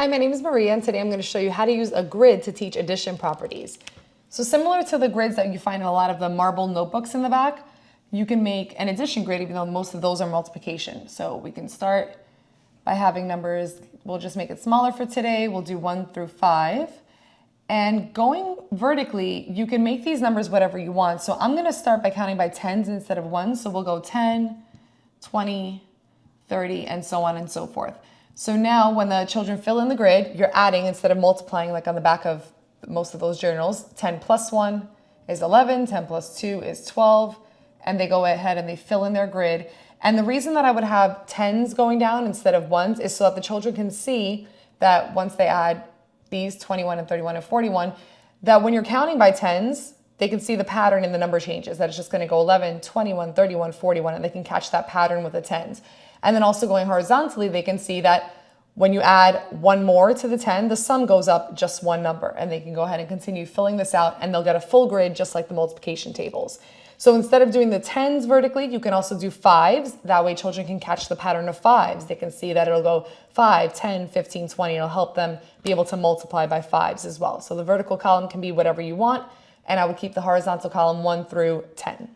Hi, my name is Maria, and today I'm going to show you how to use a grid to teach addition properties. So similar to the grids that you find in a lot of the marble notebooks in the back, you can make an addition grid even though most of those are multiplication. So we can start by having numbers, we'll just make it smaller for today. We'll do 1 through 5. And going vertically, you can make these numbers whatever you want. So I'm going to start by counting by tens instead of ones. So we'll go 10, 20, 30, and so on and so forth. So now when the children fill in the grid, you're adding instead of multiplying like on the back of most of those journals. 10 plus 1 is 11, 10 plus 2 is 12, and they go ahead and they fill in their grid. And the reason that I would have tens going down instead of ones is so that the children can see that once they add these 21 and 31 and 41, that when you're counting by tens, they can see the pattern in the number changes, that it's just going to go 11, 21, 31, 41, and they can catch that pattern with the tens. And then also going horizontally, they can see that when you add one more to the 10, the sum goes up just one number, and they can go ahead and continue filling this out, and they'll get a full grid just like the multiplication tables. So instead of doing the tens vertically, you can also do fives. That way children can catch the pattern of fives. They can see that it'll go 5, 10, 15, 20. It'll help them be able to multiply by fives as well. So the vertical column can be whatever you want, and I would keep the horizontal column 1 through 10.